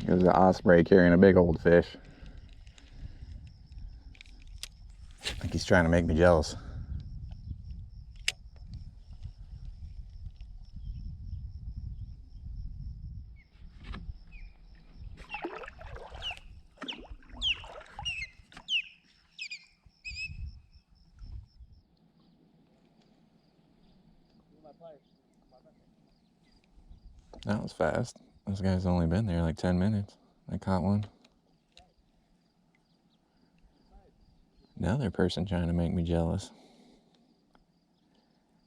There's an osprey carrying a big old fish. I think he's trying to make me jealous. That was fast. This guy's only been there like 10 minutes. I caught one. Another person trying to make me jealous.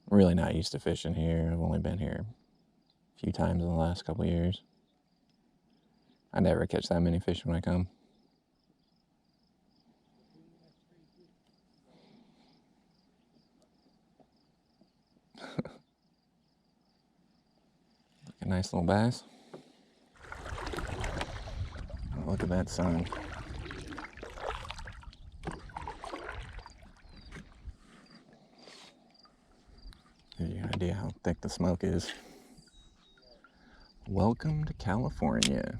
I'm really not used to fishing here. I've only been here a few times in the last couple of years. I never catch that many fish when I come. A nice little bass. Oh, look at that sun. Give you an idea how thick the smoke is. Welcome to California.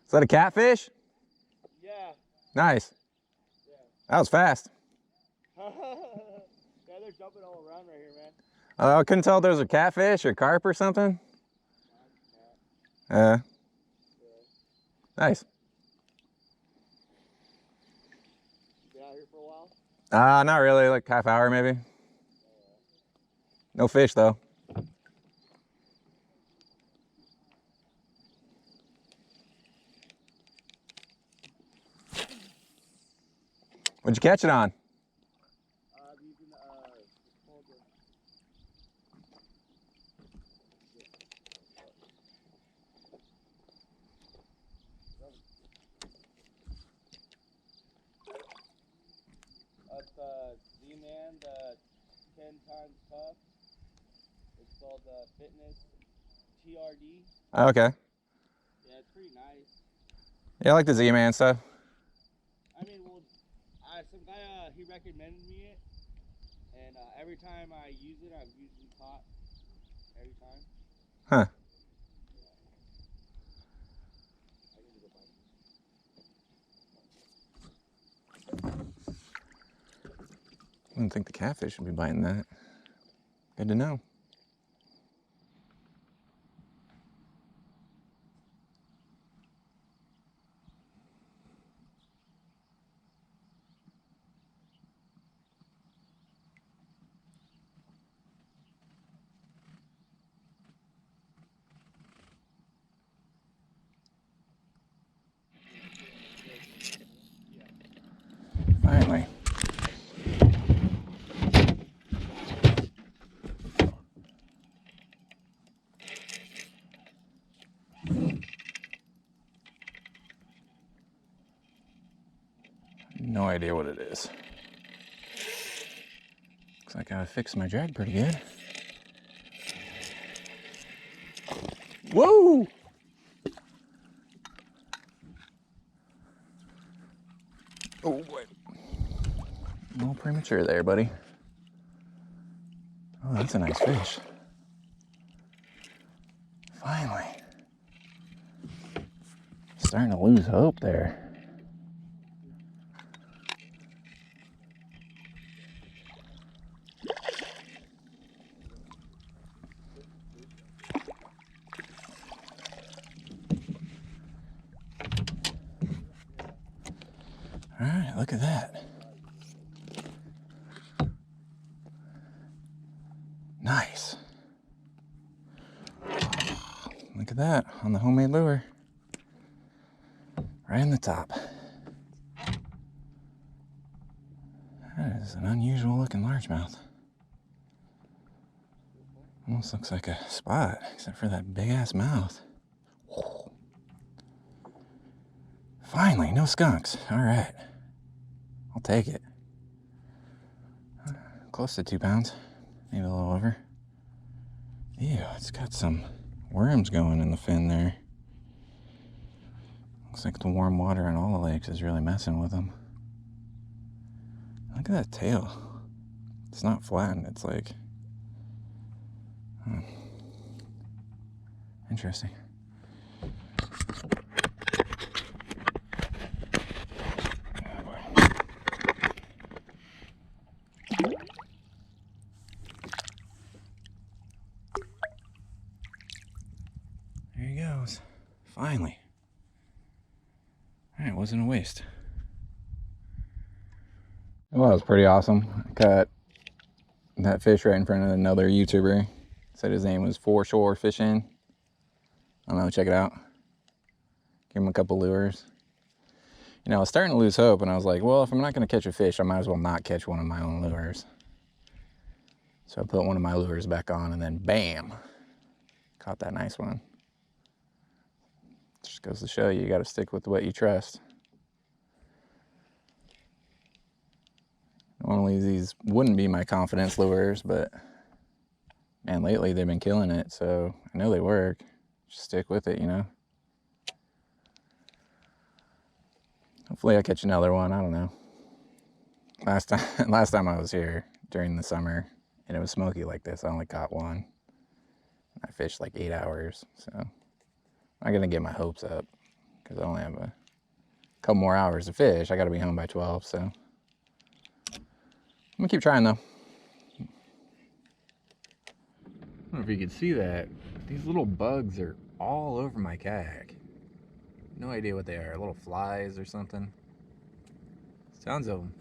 Is that a catfish? Yeah. Nice. Yeah. That was fast. Yeah, they're jumping all around right here, man. I couldn't tell if there was a catfish or carp or something. Yeah. Nice. Been out here for a while? Not really, like half hour maybe. No fish though. What'd you catch it on? Using Z-Man, the 10 times tough. It's called the Fitness TRD. Okay. Yeah, it's pretty nice. Yeah, I like the Z-Man stuff. I mean, well, some guy, he recommended me it. And every time I use it, I've usually caught every time. Huh. I didn't think the catfish would be biting that. Good to know. Finally. No idea what it is. Looks like I fixed my drag pretty good. Whoa! Oh boy. A little premature there, buddy. Oh, that's a nice fish. Finally. Starting to lose hope there. All right, look at that. Nice. Look at that on the homemade lure. Right in the top. That is an unusual looking largemouth. Almost looks like a spot, except for that big ass mouth. Finally, no skunks. All right. I'll take it. Close to 2 pounds. Maybe a little over. Ew, it's got some worms going in the fin there. Looks like the warm water on all the lakes is really messing with them. Look at that tail. It's not flattened, it's like, Interesting. There he goes. Finally. Alright, wasn't a waste. Well, it was pretty awesome. I caught that fish right in front of another YouTuber. Said his name was Foreshore Fishing. I don't know, check it out. Give him a couple lures. You know, I was starting to lose hope, and I was like, well, if I'm not going to catch a fish, I might as well not catch one of my own lures. So I put one of my lures back on, and then bam, caught that nice one. Just goes to show you got to stick with what you trust. Normally these wouldn't be my confidence lures, but man, lately they've been killing it, so I know they work. Just stick with it, you know. Hopefully I catch another one, I don't know. Last time I was here during the summer and it was smoky like this, I only caught one. I fished like 8 hours, so I'm not gonna get my hopes up because I only have a couple more hours to fish. I gotta be home by 12, so I'm gonna keep trying though. I don't know if you can see that. These little bugs are all over my kayak. No idea what they are. Little flies or something. Sounds of them.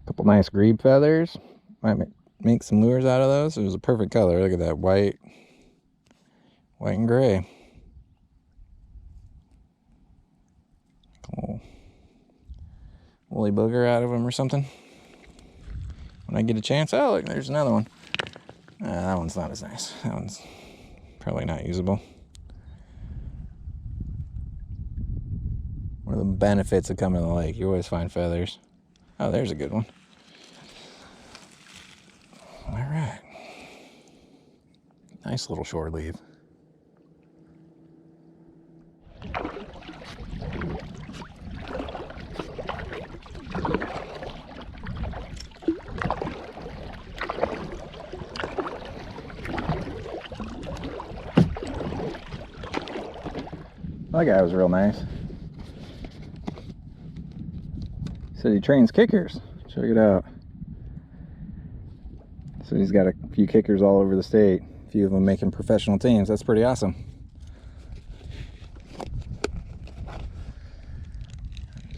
Couple nice grebe feathers. Might make some lures out of those. It was a perfect color. Look at that white and gray. Little woolly booger out of them or something. When I get a chance, oh look, there's another one. That one's not as nice. That one's probably not usable. One of the benefits of coming to the lake, you always find feathers. Oh, there's a good one. All right. Nice little shore leave. That guy was real nice. Said he trains kickers. Check it out. So he's got a few kickers all over the state. A few of them making professional teams. That's pretty awesome.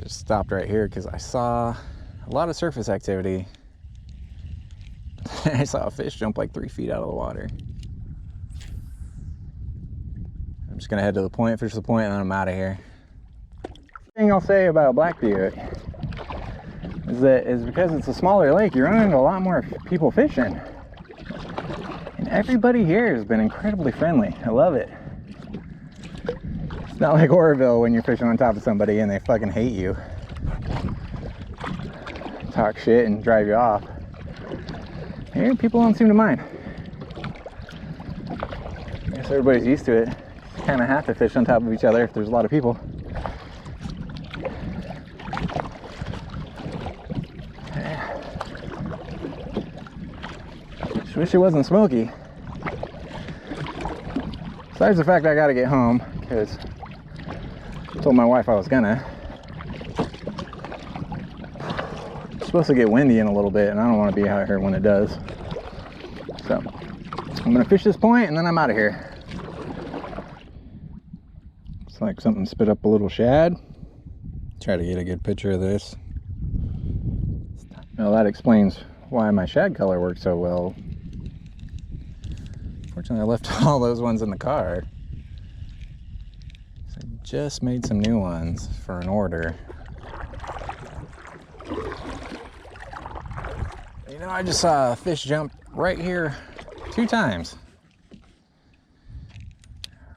Just stopped right here because I saw a lot of surface activity. I saw a fish jump like 3 feet out of the water. I'm just gonna head to the point, fish the point, and then I'm out of here. The thing I'll say about Black Butte is because it's a smaller lake, you run into a lot more people fishing. And everybody here has been incredibly friendly. I love it. It's not like Oroville when you're fishing on top of somebody and they fucking hate you. Talk shit and drive you off. Here, people don't seem to mind. I guess everybody's used to it. You kind of have to fish on top of each other if there's a lot of people. Just wish it wasn't smoky. Besides the fact I gotta get home, because I told my wife I was gonna. It's supposed to get windy in a little bit, and I don't want to be out here when it does. So, I'm gonna fish this point, and then I'm out of here. It's like something spit up a little shad. Try to get a good picture of this. Well, that explains why my shad color worked so well. Fortunately, I left all those ones in the car. So I just made some new ones for an order. You know, I just saw a fish jump right here 2 times.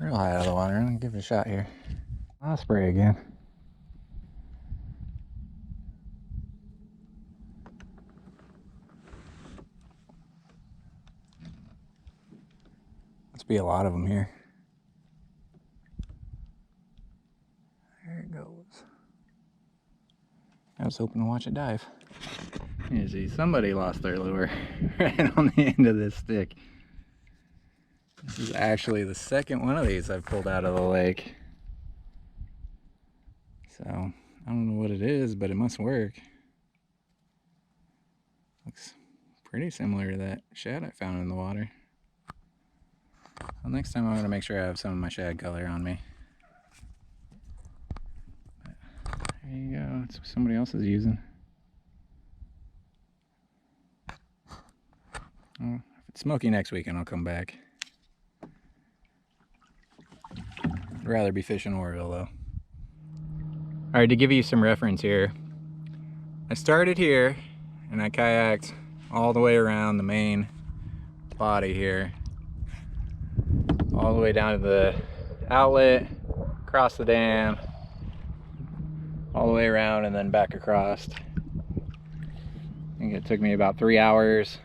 Real high out of the water. I'm gonna give it a shot here. I'll spray again. Must be a lot of them here. There it goes. I was hoping to watch it dive. You see, somebody lost their lure right on the end of this stick. This is actually the second one of these I've pulled out of the lake. So, I don't know what it is, but it must work. Looks pretty similar to that shad I found in the water. Well, next time I'm going to make sure I have some of my shad color on me. But there you go, it's what somebody else is using. Well, if it's smoky next weekend, I'll come back. I'd rather be fishing Oroville though. Alright, to give you some reference here, I started here and I kayaked all the way around the main body here, all the way down to the outlet, across the dam, all the way around and then back across. I think it took me about 3 hours.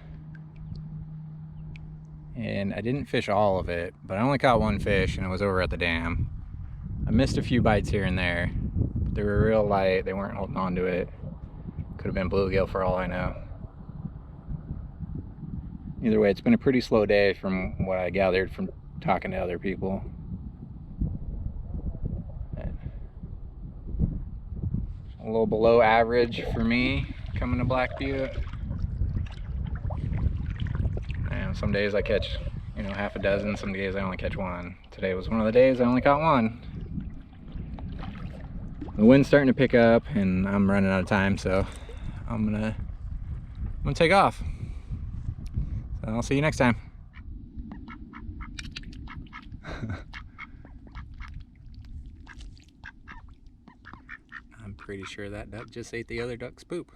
And I didn't fish all of it, but I only caught one fish and it was over at the dam. I missed a few bites here and there. They were real light, they weren't holding on to it. Could have been bluegill for all I know. Either way, it's been a pretty slow day from what I gathered from talking to other people. A little below average for me coming to Black Butte. And some days I catch, you know, half a dozen, some days I only catch one. Today was one of the days I only caught one. The wind's starting to pick up and I'm running out of time, so I'm gonna take off. So I'll see you next time. I'm pretty sure that duck just ate the other duck's poop.